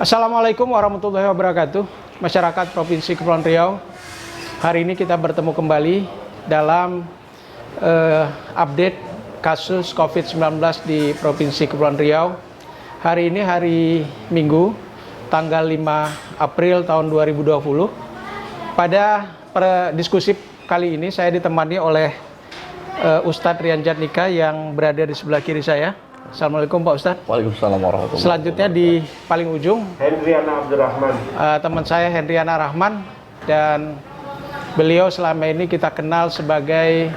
Assalamualaikum warahmatullahi wabarakatuh. Masyarakat Provinsi Kepulauan Riau, hari ini kita bertemu kembali dalam update kasus COVID-19 di Provinsi Kepulauan Riau. Hari ini hari Minggu, tanggal 5 April tahun 2020. Pada diskusi kali ini saya ditemani oleh Ustadz Rian Jatnika yang berada di sebelah kiri saya. Assalamualaikum Pak Ustadz. Waalaikumsalam warahmatullahi wabarakatuh. Selanjutnya di paling ujung Hendriana Abdurrahman. Teman saya Hendriana Rahman, dan beliau selama ini kita kenal sebagai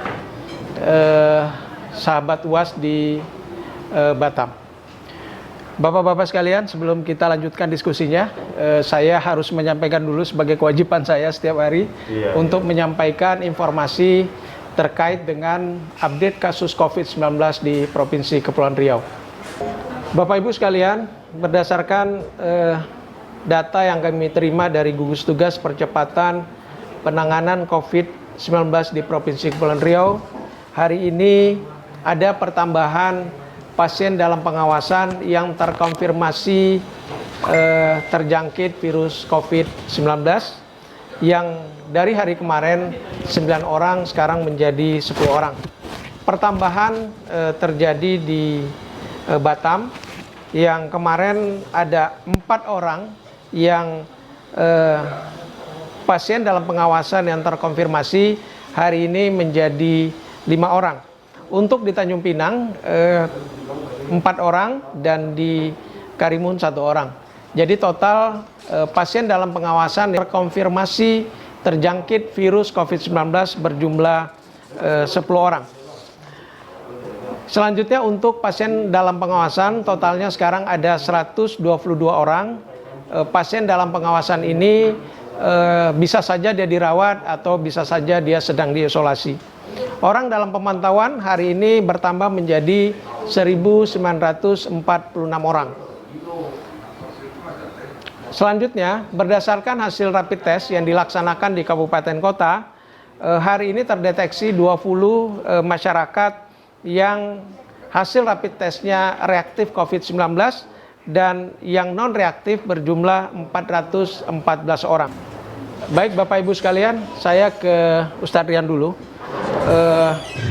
sahabat UAS di Batam. Bapak-bapak sekalian, sebelum kita lanjutkan diskusinya, saya harus menyampaikan dulu sebagai kewajiban saya setiap hari untuk menyampaikan informasi terkait dengan update kasus COVID-19 di Provinsi Kepulauan Riau. Bapak Ibu sekalian, berdasarkan data yang kami terima dari gugus tugas percepatan penanganan COVID-19 di Provinsi Kepulauan Riau, hari ini ada pertambahan pasien dalam pengawasan yang terkonfirmasi terjangkit virus COVID-19 yang dari hari kemarin 9 orang sekarang menjadi 10 orang. Pertambahan terjadi di Batam yang kemarin ada 4 orang yang pasien dalam pengawasan yang terkonfirmasi, hari ini menjadi 5 orang. Untuk di Tanjung Pinang 4 orang dan di Karimun 1 orang. Jadi total pasien dalam pengawasan yang terkonfirmasi terjangkit virus COVID-19 berjumlah 10 orang. Selanjutnya untuk pasien dalam pengawasan totalnya sekarang ada 122 orang. Pasien dalam pengawasan ini bisa saja dia dirawat atau bisa saja dia sedang diisolasi. Orang dalam pemantauan hari ini bertambah menjadi 1.946 orang. Selanjutnya, berdasarkan hasil rapid test yang dilaksanakan di kabupaten kota, hari ini terdeteksi 20 masyarakat yang hasil rapid testnya reaktif COVID-19 dan yang non-reaktif berjumlah 414 orang. Baik Bapak Ibu sekalian, saya ke Ustadz Rian dulu.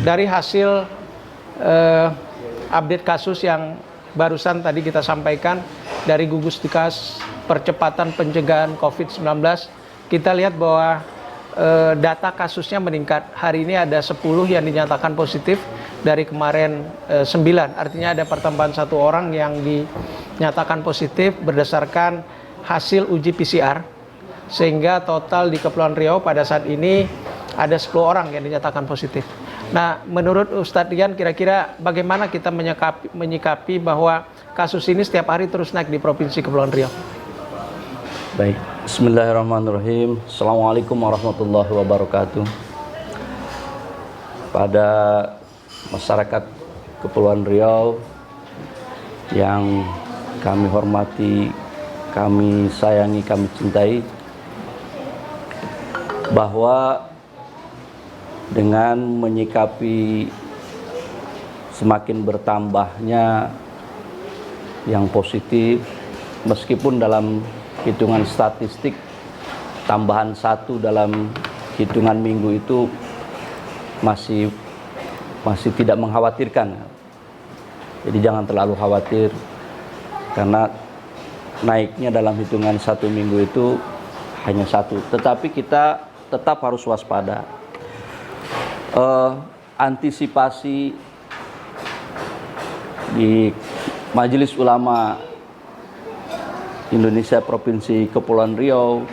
Dari hasil update kasus yang barusan tadi kita sampaikan dari gugus tugas percepatan pencegahan COVID-19, kita lihat bahwa data kasusnya meningkat. Hari ini ada 10 yang dinyatakan positif dari kemarin 9. Artinya ada pertambahan 1 orang yang dinyatakan positif berdasarkan hasil uji PCR. Sehingga total di Kepulauan Riau pada saat ini ada 10 orang yang dinyatakan positif. Nah, menurut Ustadz Rian, kira-kira bagaimana kita menyikapi bahwa kasus ini setiap hari terus naik di Provinsi Kepulauan Riau? Baik, bismillahirrahmanirrahim. Assalamualaikum warahmatullahi wabarakatuh. Pada masyarakat Kepulauan Riau yang kami hormati, kami sayangi, kami cintai, bahwa dengan menyikapi semakin bertambahnya yang positif, meskipun dalam hitungan statistik tambahan 1 dalam hitungan minggu itu masih tidak mengkhawatirkan. Jadi jangan terlalu khawatir, karena naiknya dalam hitungan 1 minggu itu hanya 1. Tetapi kita tetap harus waspada. Antisipasi di Majelis Ulama Indonesia Provinsi Kepulauan Riau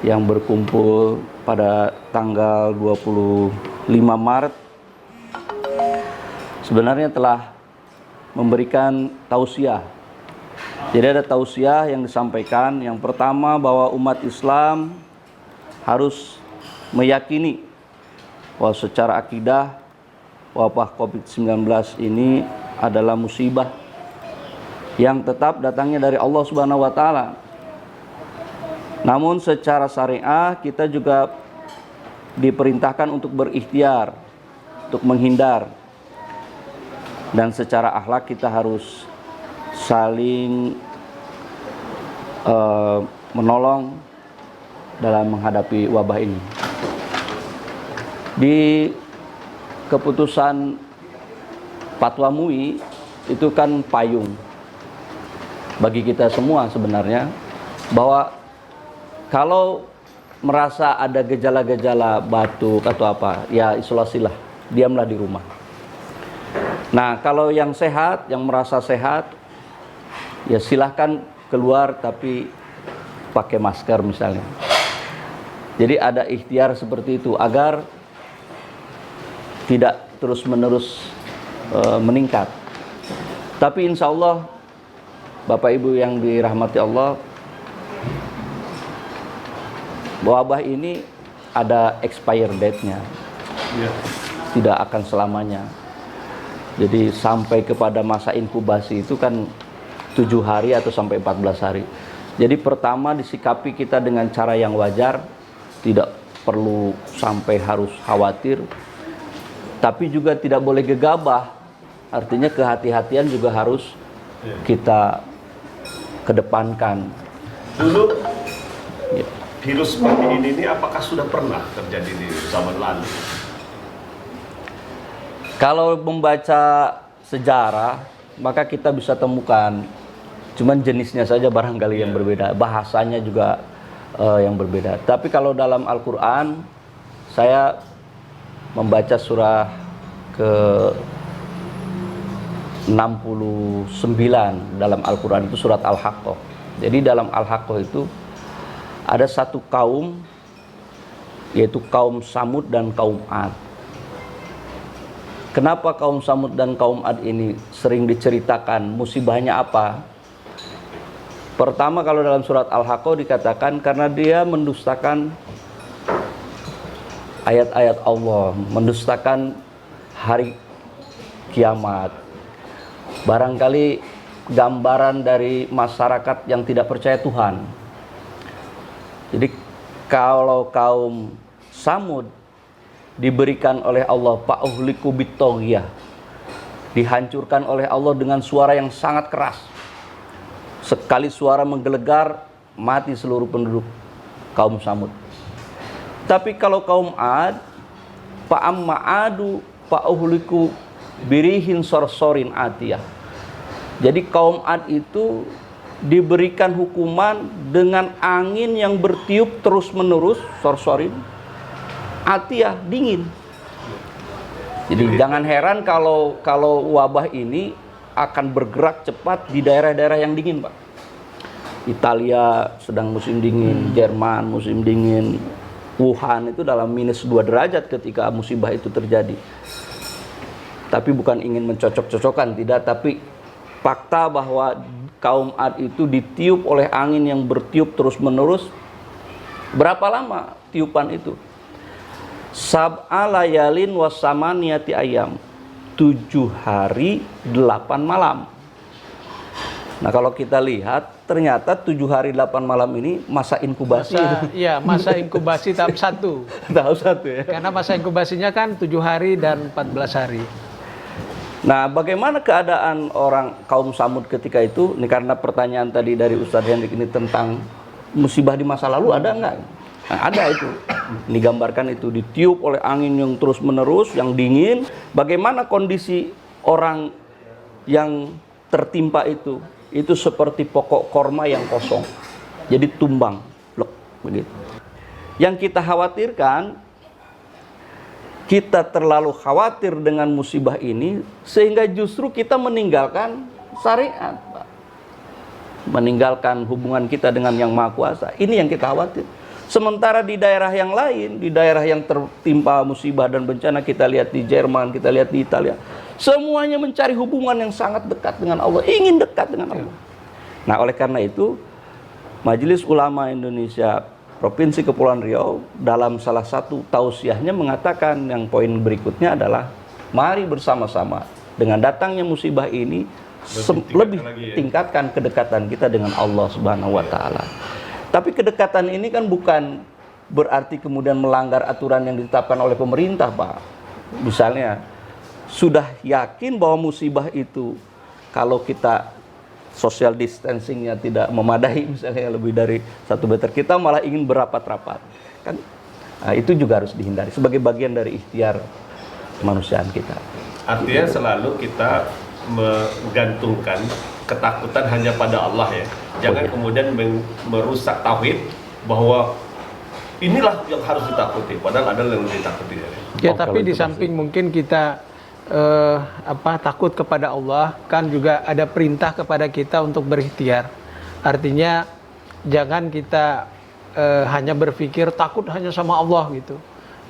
yang berkumpul pada tanggal 25 Maret sebenarnya telah memberikan tausiah. Jadi ada tausiah yang disampaikan. Yang pertama, bahwa umat Islam harus meyakini bahwa secara akidah wabah COVID-19 ini adalah musibah yang tetap datangnya dari Allah Subhanahu wa taala. Namun secara syariah kita juga diperintahkan untuk berikhtiar, untuk menghindar. Dan secara akhlak kita harus saling menolong dalam menghadapi wabah ini. Di keputusan Fatwa MUI itu kan payung bagi kita semua sebenarnya, bahwa kalau merasa ada gejala-gejala batuk atau apa, ya isolasilah, diamlah di rumah. Nah, kalau yang sehat, yang merasa sehat, ya silahkan keluar tapi pakai masker misalnya. Jadi ada ikhtiar seperti itu agar tidak terus-menerus meningkat. Tapi insya Allah, Bapak Ibu yang dirahmati Allah, wabah ini ada expire date-nya, tidak akan selamanya. Jadi sampai kepada masa inkubasi itu kan 7 hari atau sampai 14 hari. Jadi pertama disikapi kita dengan cara yang wajar, tidak perlu sampai harus khawatir, tapi juga tidak boleh gegabah. Artinya kehati-hatian juga harus kita kedepankan. Dulu virus seperti ini apakah sudah pernah terjadi di zaman lalu? Kalau membaca sejarah, maka kita bisa temukan, cuman jenisnya saja barangkali yang berbeda, bahasanya juga yang berbeda. Tapi kalau dalam Al-Quran, saya membaca surah ke 69 dalam Al-Quran, itu surat Al-Haqqah. Jadi dalam Al-Haqqah itu ada satu kaum, yaitu kaum Samud dan kaum Ad. Kenapa kaum Samud dan kaum Ad ini sering diceritakan musibahnya apa? Pertama, kalau dalam surat Al-Haqqah dikatakan karena dia mendustakan ayat-ayat Allah, mendustakan hari kiamat. Barangkali gambaran dari masyarakat yang tidak percaya Tuhan. Jadi kalau kaum Samud diberikan oleh Allah fa'uhliku bitoghiyah, dihancurkan oleh Allah dengan suara yang sangat keras. Sekali suara menggelegar, mati seluruh penduduk kaum Samud. Tapi kalau kaum Ad, fa'amma adu fa'uhliku birihin sorsorin atiyah. Jadi kaum Ad itu diberikan hukuman dengan angin yang bertiup terus-menerus, sorsorin atiyah, dingin. Jadi jangan heran kalau wabah ini akan bergerak cepat di daerah-daerah yang dingin, Pak. Italia sedang musim dingin, Jerman musim dingin, Wuhan itu dalam -2 derajat ketika musibah itu terjadi. Tapi bukan ingin mencocok-cocokkan, tidak, tapi fakta bahwa kaum Ad itu ditiup oleh angin yang bertiup terus-menerus. Berapa lama tiupan itu? Sab'a layalin wasamaniyati ayam, 7 hari 8 malam. Nah, kalau kita lihat ternyata 7 hari 8 malam ini masa inkubasi. Masa inkubasi tahap 1. Tahap 1 ya. Karena masa inkubasinya kan 7 hari dan 14 hari. Nah, bagaimana keadaan orang kaum Samud ketika itu? Ini karena pertanyaan tadi dari Ustadz Hendrik ini tentang musibah di masa lalu, ada enggak? Nah, ada itu. Ini gambarkan itu ditiup oleh angin yang terus menerus, yang dingin. Bagaimana kondisi orang yang tertimpa itu? Itu seperti pokok korma yang kosong. Jadi tumbang, blok, begitu. Yang kita khawatirkan, kita terlalu khawatir dengan musibah ini sehingga justru kita meninggalkan syariat, Pak. Meninggalkan hubungan kita dengan Yang Maha Kuasa. Ini yang kita khawatir. Sementara di daerah yang lain, di daerah yang tertimpa musibah dan bencana, kita lihat di Jerman, kita lihat di Italia, semuanya mencari hubungan yang sangat dekat dengan Allah, ingin dekat dengan Allah. Nah, oleh karena itu, Majelis Ulama Indonesia Provinsi Kepulauan Riau dalam salah satu tausiahnya mengatakan yang poin berikutnya adalah mari bersama-sama dengan datangnya musibah ini lebih tingkatkan kedekatan kita dengan Allah Subhanahu wa taala. Tapi kedekatan ini kan bukan berarti kemudian melanggar aturan yang ditetapkan oleh pemerintah, Pak. Misalnya sudah yakin bahwa musibah itu kalau kita social distancingnya tidak memadai, misalnya lebih dari 1 meter, kita malah ingin berapat-rapat. Kan itu juga harus dihindari sebagai bagian dari ikhtiar kemanusiaan kita. Artinya selalu kita menggantungkan ketakutan hanya pada Allah ya. Jangan kemudian merusak tauhid bahwa inilah yang harus ditakuti, padahal ada yang ditakuti. Ya, tapi di samping mungkin kita takut kepada Allah, kan juga ada perintah kepada kita untuk berikhtiar. Artinya jangan kita hanya berpikir takut hanya sama Allah gitu.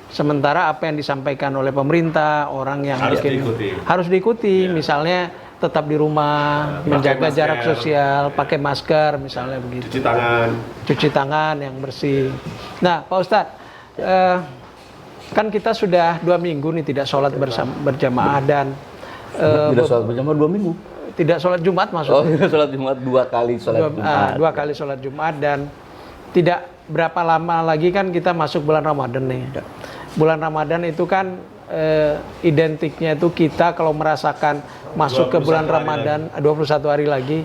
Sementara apa yang disampaikan oleh pemerintah, orang yang harus diikuti. Ya. Misalnya tetap di rumah, menjaga jarak sosial, pakai masker misalnya begitu. Cuci tangan yang bersih. Nah, Pak Ustadz, kan kita sudah 2 minggu nih tidak sholat berjamaah dan tidak sholat berjamaah 2 minggu. Tidak sholat Jumat maksudnya. Oh, tidak sholat Jumat 2 kali sholat Jumat. 2 kali sholat Jumat dan tidak berapa lama lagi kan kita masuk bulan Ramadan nih. Bulan Ramadan itu kan identiknya itu kita kalau merasakan masuk ke bulan Ramadan 21 hari lagi,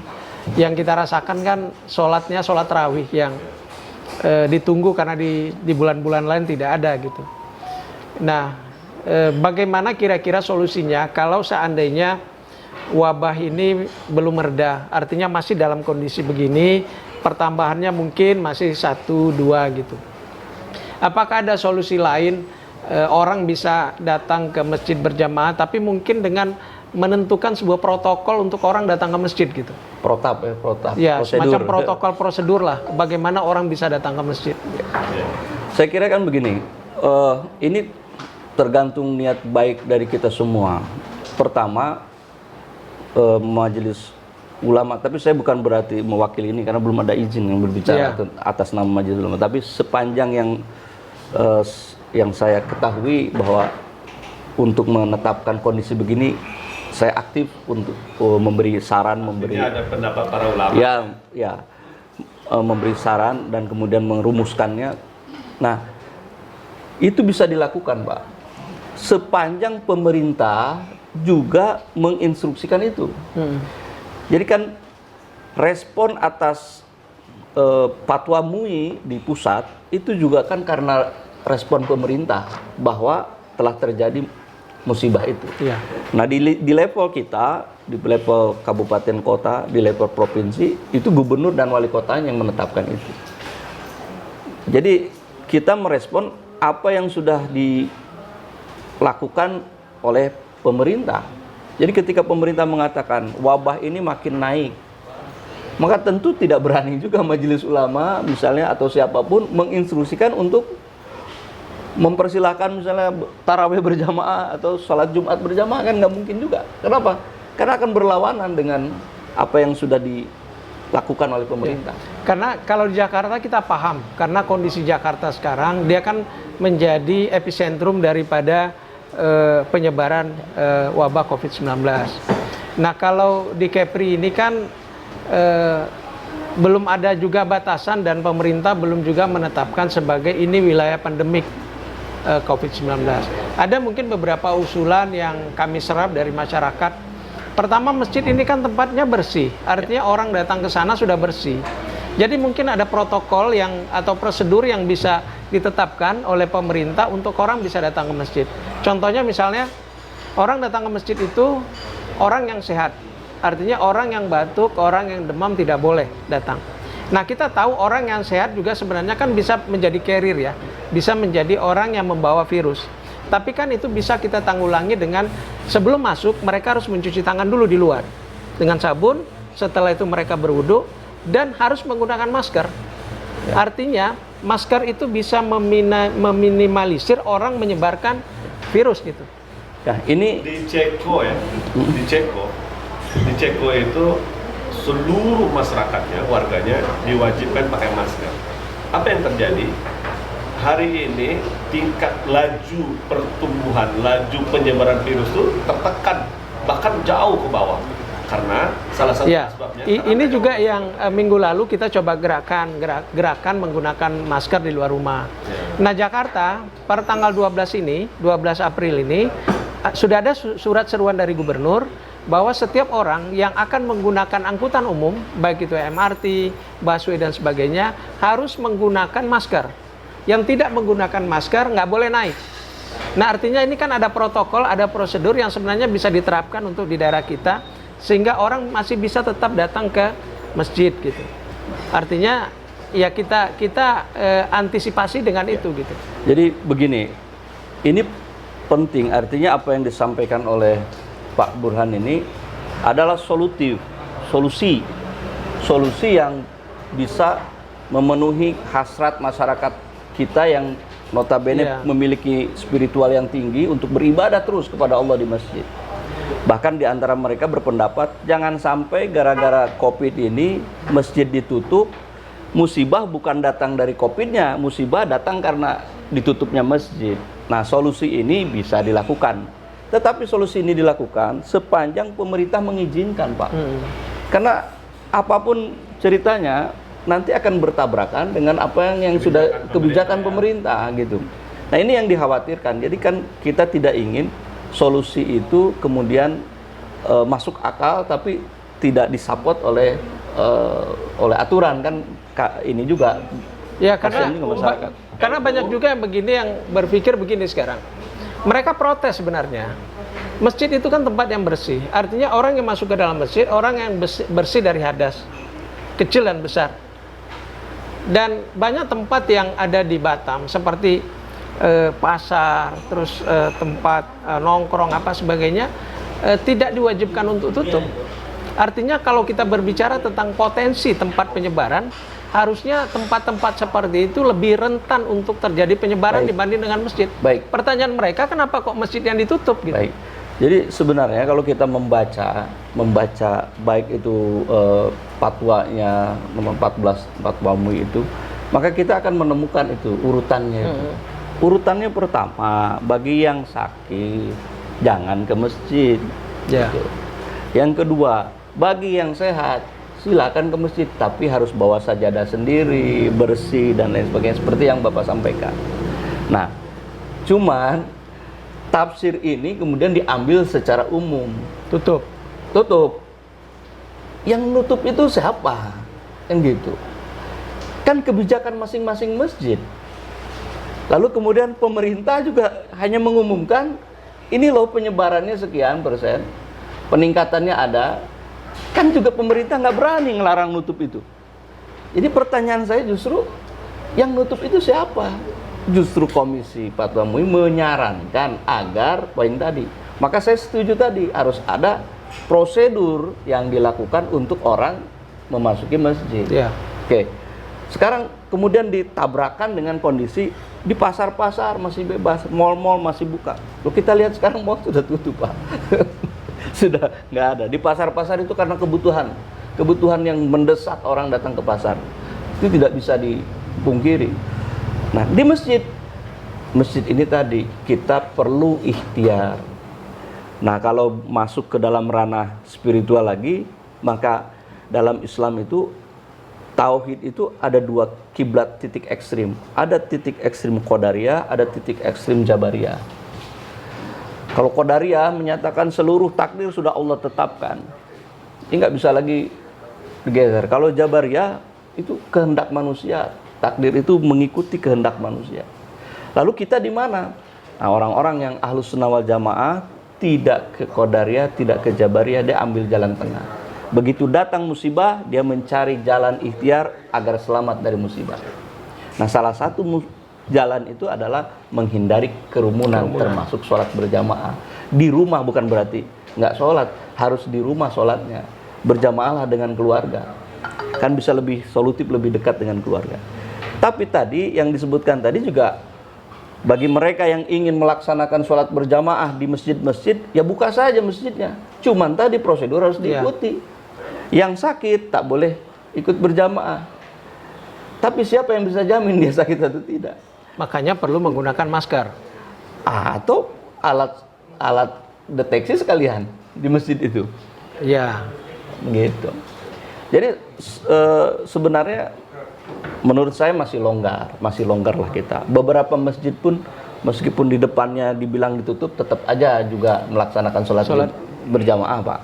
yang kita rasakan kan sholatnya sholat tarawih yang ditunggu karena di bulan-bulan lain tidak ada gitu. Nah, bagaimana kira-kira solusinya kalau seandainya wabah ini belum mereda, artinya masih dalam kondisi begini, pertambahannya mungkin masih 1-2 gitu. Apakah ada solusi lain orang bisa datang ke masjid berjamaah tapi mungkin dengan menentukan sebuah protokol untuk orang datang ke masjid gitu? Protap. Ya, semacam protokol prosedur lah bagaimana orang bisa datang ke masjid. Saya kira kan begini, ini tergantung niat baik dari kita semua. Pertama, majelis ulama, tapi saya bukan berarti mewakili ini karena belum ada izin yang berbicara atas nama majelis ulama. Tapi sepanjang yang saya ketahui bahwa untuk menetapkan kondisi begini, saya aktif untuk memberi saran, memberi. Ini ada pendapat para ulama. Memberi saran dan kemudian merumuskannya. Nah, itu bisa dilakukan, Pak. Sepanjang pemerintah juga menginstruksikan itu. Jadi kan respon atas fatwa MUI di pusat itu juga kan karena respon pemerintah bahwa telah terjadi musibah itu. Iya. Nah di level kita, di level kabupaten kota, di level provinsi, itu gubernur dan wali kotanya yang menetapkan itu. Jadi kita merespon apa yang sudah dilakukan oleh pemerintah. Jadi ketika pemerintah mengatakan wabah ini makin naik, maka tentu tidak berani juga majelis ulama misalnya atau siapapun menginstruksikan untuk mempersilahkan misalnya tarawih berjamaah atau sholat Jumat berjamaah, kan nggak mungkin juga. Kenapa? Karena akan berlawanan dengan apa yang sudah dilakukan oleh pemerintah. Karena kalau di Jakarta kita paham, karena kondisi Jakarta sekarang dia kan menjadi epicentrum daripada penyebaran wabah COVID-19. Nah kalau di Kepri ini kan belum ada juga batasan dan pemerintah belum juga menetapkan sebagai ini wilayah pandemik COVID-19. Ada mungkin beberapa usulan yang kami serap dari masyarakat. Pertama, masjid ini kan tempatnya bersih, artinya orang datang ke sana sudah bersih. Jadi mungkin ada protokol atau prosedur yang bisa ditetapkan oleh pemerintah untuk orang bisa datang ke masjid. Contohnya misalnya orang datang ke masjid itu orang yang sehat, artinya orang yang batuk, orang yang demam tidak boleh datang. Nah kita tahu orang yang sehat juga sebenarnya kan bisa menjadi carrier ya, bisa menjadi orang yang membawa virus. Tapi kan itu bisa kita tanggulangi dengan sebelum masuk mereka harus mencuci tangan dulu di luar dengan sabun, setelah itu mereka berwudu dan harus menggunakan masker. Artinya masker itu bisa meminimalisir orang menyebarkan virus gitu. Nah, ini di Ceko ya, di Ceko itu seluruh masyarakatnya, warganya diwajibkan pakai masker. Apa yang terjadi? Hari ini tingkat laju pertumbuhan, laju penyebaran virus itu tertekan, bahkan jauh ke bawah. Karena salah satu sebabnya. Ini juga yang minggu lalu kita coba gerakan menggunakan masker di luar rumah. Nah Jakarta per tanggal 12 April ini, sudah ada surat seruan dari gubernur bahwa setiap orang yang akan menggunakan angkutan umum, baik itu MRT, busway dan sebagainya, harus menggunakan masker. Yang tidak menggunakan masker nggak boleh naik. Nah, artinya ini kan ada protokol, ada prosedur yang sebenarnya bisa diterapkan untuk di daerah kita, sehingga orang masih bisa tetap datang ke masjid gitu. Artinya ya kita antisipasi dengan itu gitu. Jadi begini, ini penting, artinya apa yang disampaikan oleh Pak Burhan ini adalah solusi yang bisa memenuhi hasrat masyarakat kita yang notabene memiliki spiritual yang tinggi untuk beribadah terus kepada Allah di masjid. Bahkan di antara mereka berpendapat jangan sampai gara-gara COVID ini masjid ditutup, musibah bukan datang dari COVID-nya, musibah datang karena ditutupnya masjid. Nah, solusi ini bisa dilakukan. Tetapi solusi ini dilakukan sepanjang pemerintah mengizinkan, Pak. Karena apapun ceritanya nanti akan bertabrakan dengan apa yang sudah kebijakan pemerintah gitu. Nah, ini yang dikhawatirkan. Jadi kan kita tidak ingin solusi itu kemudian masuk akal tapi tidak disupport oleh aturan kan ini juga. Ya, karena banyak juga yang begini, yang berpikir begini sekarang. Mereka protes sebenarnya. Masjid itu kan tempat yang bersih. Artinya orang yang masuk ke dalam masjid, orang yang bersih dari hadas, kecil dan besar. Dan banyak tempat yang ada di Batam, seperti pasar, terus tempat nongkrong apa sebagainya, tidak diwajibkan untuk tutup. Artinya kalau kita berbicara tentang potensi tempat penyebaran, harusnya tempat-tempat seperti itu lebih rentan untuk terjadi penyebaran dibanding dengan masjid. Baik. Pertanyaan mereka, kenapa kok masjid yang ditutup gitu? Baik. Jadi sebenarnya kalau kita membaca baik itu fatwanya nomor 14 fatwa MUI itu, maka kita akan menemukan itu urutannya itu. Urutannya pertama, bagi yang sakit jangan ke masjid. Gitu. Yang kedua, bagi yang sehat silakan ke masjid, tapi harus bawa sajadah sendiri, bersih dan lain sebagainya, seperti yang Bapak sampaikan. Nah, cuman tafsir ini kemudian diambil secara umum. Tutup. Yang nutup itu siapa? Kan gitu. Kan kebijakan masing-masing masjid. Lalu kemudian pemerintah juga hanya mengumumkan, ini loh penyebarannya sekian persen, peningkatannya ada. Kan juga pemerintah nggak berani ngelarang nutup itu. Jadi pertanyaan saya justru, yang nutup itu siapa? Justru Komisi Fatwa MUI menyarankan agar poin tadi. Maka saya setuju tadi, harus ada prosedur yang dilakukan untuk orang memasuki masjid. Oke. Sekarang kemudian ditabrakan dengan kondisi di pasar-pasar masih bebas, mal-mal masih buka. Loh, kita lihat sekarang mal sudah tutup, Pak. Sudah nggak ada. Di pasar-pasar itu karena kebutuhan yang mendesak orang datang ke pasar. Itu tidak bisa dipungkiri. Nah, di masjid ini tadi kita perlu ikhtiar. Nah, kalau masuk ke dalam ranah spiritual lagi, maka dalam Islam itu tauhid itu ada dua kiblat titik ekstrim. Ada titik ekstrim Qadariyah, ada titik ekstrim Jabariyah. Kalau Qadariyah menyatakan seluruh takdir sudah Allah tetapkan, ini nggak bisa lagi digeser. Kalau Jabariyah itu kehendak manusia, takdir itu mengikuti kehendak manusia. Lalu kita di mana? Nah, orang-orang yang Ahlus Sunnah wal Jamaah tidak ke Qadariyah, tidak ke Jabariyah, dia ambil jalan tengah. Begitu datang musibah, dia mencari jalan ikhtiar agar selamat dari musibah. Nah, salah satu jalan itu adalah menghindari kerumunan. Termasuk sholat berjamaah di rumah. Bukan berarti nggak sholat, harus di rumah sholatnya, berjamaahlah dengan keluarga, kan bisa lebih solutif, lebih dekat dengan keluarga. Tapi tadi yang disebutkan tadi juga, bagi mereka yang ingin melaksanakan sholat berjamaah di masjid-masjid, ya buka saja masjidnya, cuman tadi prosedur harus diikuti. Yang sakit tak boleh ikut berjamaah, tapi siapa yang bisa jamin dia sakit atau tidak? Makanya perlu menggunakan masker atau alat deteksi sekalian di masjid itu. Ya, gitu. Jadi sebenarnya menurut saya masih longgar lah kita. Beberapa masjid pun meskipun di depannya dibilang ditutup, tetap aja juga melaksanakan sholat berjamaah, Pak.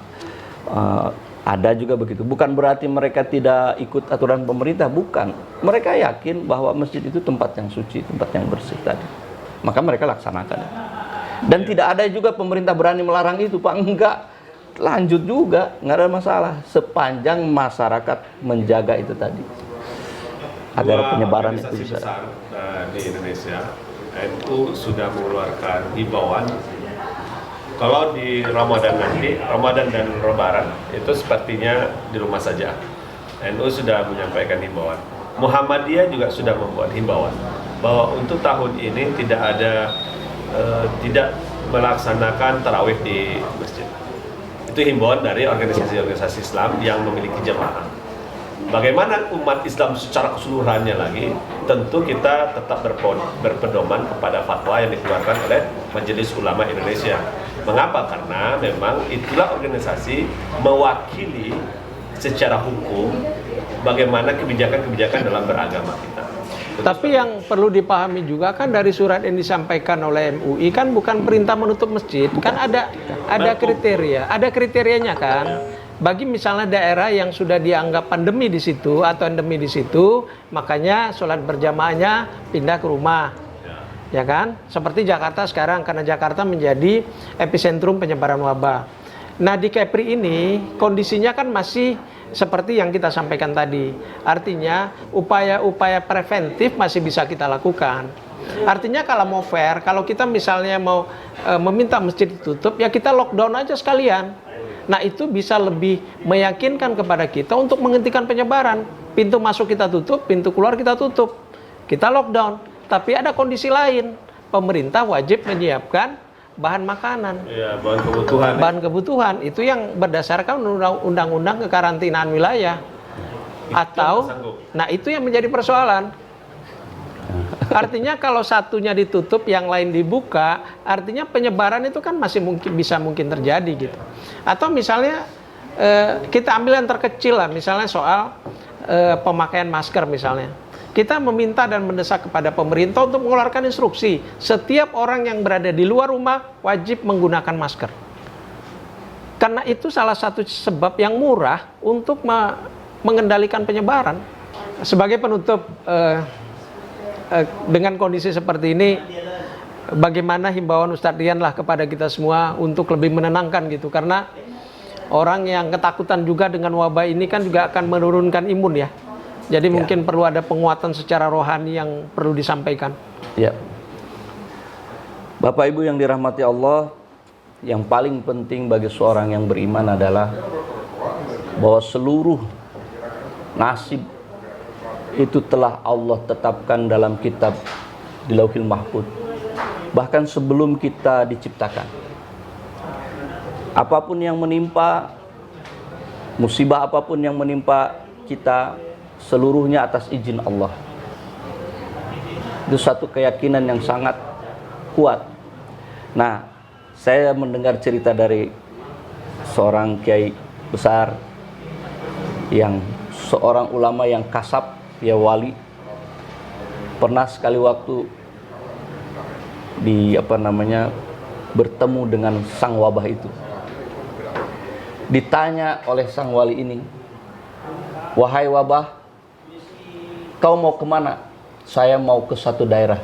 Ada juga begitu. Bukan berarti mereka tidak ikut aturan pemerintah, bukan. Mereka yakin bahwa masjid itu tempat yang suci, tempat yang bersih tadi. Maka mereka laksanakan. Dan tidak ada juga pemerintah berani melarang itu, Pak. Enggak. Lanjut juga, nggak ada masalah. Sepanjang masyarakat menjaga itu tadi. Agar penyebaran itu bisa. Besar di Indonesia, NU sudah mengeluarkan himbauan. Kalau di Ramadan nanti, Ramadan dan Lebaran itu sepertinya di rumah saja. NU sudah menyampaikan himbauan. Muhammadiyah juga sudah membuat himbauan bahwa untuk tahun ini tidak melaksanakan tarawih di masjid. Itu himbauan dari organisasi-organisasi Islam yang memiliki jemaah. Bagaimana umat Islam secara keseluruhannya lagi, tentu kita tetap berpedoman kepada fatwa yang dikeluarkan oleh Majelis Ulama Indonesia. Mengapa? Karena memang itulah organisasi mewakili secara hukum bagaimana kebijakan-kebijakan dalam beragama kita. Tapi yang perlu dipahami juga kan dari surat yang disampaikan oleh MUI kan bukan perintah menutup masjid, kan ada kriteria, ada kriterianya kan. Bagi misalnya daerah yang sudah dianggap pandemi di situ atau endemi di situ, makanya sholat berjamaahnya pindah ke rumah. Ya kan? Seperti Jakarta sekarang, karena Jakarta menjadi epicentrum penyebaran wabah. Nah, di Kepri ini kondisinya kan masih seperti yang kita sampaikan tadi. Artinya upaya-upaya preventif masih bisa kita lakukan. Artinya kalau mau fair, kalau kita misalnya mau meminta masjid ditutup, ya kita lockdown aja sekalian. Nah, itu bisa lebih meyakinkan kepada kita untuk menghentikan penyebaran. Pintu masuk kita tutup, pintu keluar kita tutup. Kita lockdown. Tapi ada kondisi lain. Pemerintah wajib menyiapkan bahan makanan. Ya, bahan kebutuhan. Bahan kebutuhan itu yang berdasarkan undang-undang kekarantinaan wilayah. Nah itu yang menjadi persoalan. Artinya kalau satunya ditutup, yang lain dibuka, artinya penyebaran itu kan masih mungkin terjadi gitu. Atau misalnya kita ambil yang terkecil lah, misalnya soal pemakaian masker misalnya. Kita meminta dan mendesak kepada pemerintah untuk mengeluarkan instruksi. Setiap orang yang berada di luar rumah wajib menggunakan masker. Karena itu salah satu sebab yang murah untuk mengendalikan penyebaran. Sebagai penutup, dengan kondisi seperti ini, bagaimana himbauan Ustadz Rian lah kepada kita semua untuk lebih menenangkan gitu. Karena orang yang ketakutan juga dengan wabah ini kan juga akan menurunkan imun ya. Jadi mungkin perlu ada penguatan secara rohani yang perlu disampaikan. Ya. Bapak Ibu yang dirahmati Allah, yang paling penting bagi seorang yang beriman adalah bahwa seluruh nasib itu telah Allah tetapkan dalam kitab di Lauhil Mahfuz. Bahkan sebelum kita diciptakan. Apapun yang menimpa, musibah apapun yang menimpa kita, seluruhnya atas izin Allah. Itu satu keyakinan yang sangat kuat. Nah, saya mendengar cerita dari seorang kiai besar, yang seorang ulama yang kasab, ya wali, pernah sekali waktu bertemu dengan sang wabah itu. Ditanya oleh sang wali ini, "Wahai wabah, kau mau kemana?" "Saya mau ke satu daerah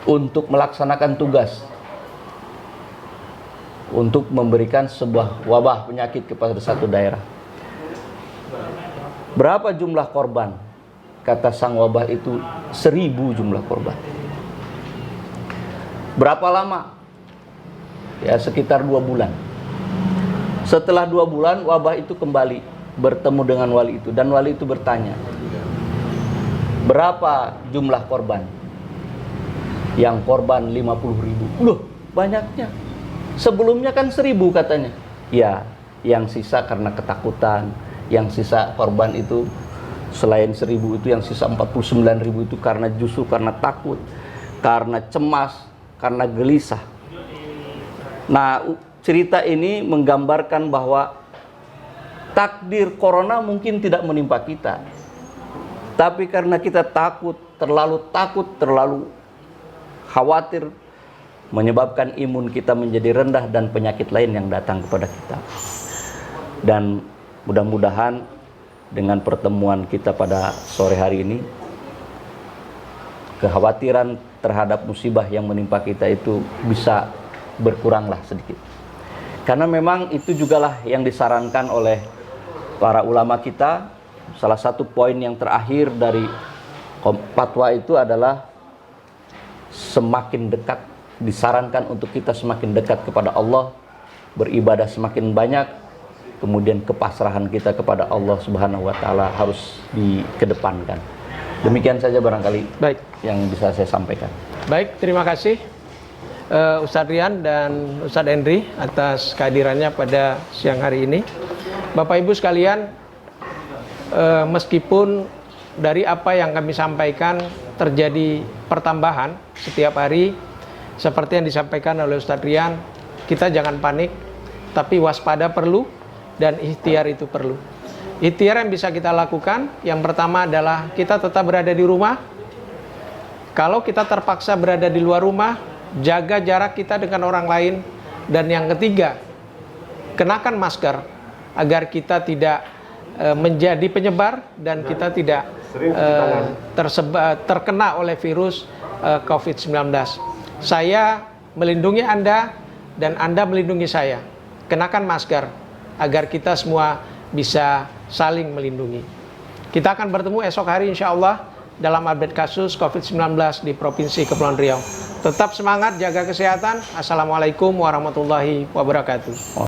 untuk melaksanakan tugas, untuk memberikan sebuah wabah penyakit kepada satu daerah." "Berapa jumlah korban?" Kata sang wabah itu, 1000 jumlah korban. "Berapa lama?" Ya, sekitar 2 bulan. Setelah 2 bulan, wabah itu kembali bertemu dengan wali itu, dan wali itu bertanya, "Berapa jumlah korban?" "Yang korban 50.000. "Loh, banyaknya. Sebelumnya kan 1000 katanya." "Ya, yang sisa karena ketakutan, yang sisa korban itu selain 1000 itu yang sisa 49.000 itu justru karena takut, karena cemas, karena gelisah." Nah, cerita ini menggambarkan bahwa takdir corona mungkin tidak menimpa kita, tapi karena kita takut, terlalu khawatir, menyebabkan imun kita menjadi rendah dan penyakit lain yang datang kepada kita. Dan mudah-mudahan dengan pertemuan kita pada sore hari ini, kekhawatiran terhadap musibah yang menimpa kita itu bisa berkuranglah sedikit. Karena memang itu jugalah yang disarankan oleh para ulama kita. Salah satu poin yang terakhir dari fatwa itu adalah semakin dekat, disarankan untuk kita semakin dekat kepada Allah, beribadah semakin banyak, kemudian kepasrahan kita kepada Allah Subhanahu wa taala harus dikedepankan. Demikian saja barangkali Baik. yang bisa saya sampaikan. Baik, terima kasih Ustadz Rian dan Ustadz Henry atas kehadirannya pada siang hari ini. Bapak Ibu sekalian, meskipun dari apa yang kami sampaikan terjadi pertambahan setiap hari seperti yang disampaikan oleh Ustadz Rian, kita jangan panik, tapi waspada perlu dan ikhtiar itu perlu. Ikhtiar yang bisa kita lakukan, yang pertama adalah kita tetap berada di rumah. Kalau kita terpaksa berada di luar rumah, jaga jarak kita dengan orang lain. Dan yang ketiga, kenakan masker agar kita tidak menjadi penyebar dan kita tidak terkena oleh virus COVID-19. Saya melindungi Anda dan Anda melindungi saya. Kenakan masker agar kita semua bisa saling melindungi. Kita akan bertemu esok hari insya Allah dalam update kasus COVID-19 di Provinsi Kepulauan Riau. Tetap semangat, jaga kesehatan. Assalamualaikum warahmatullahi wabarakatuh.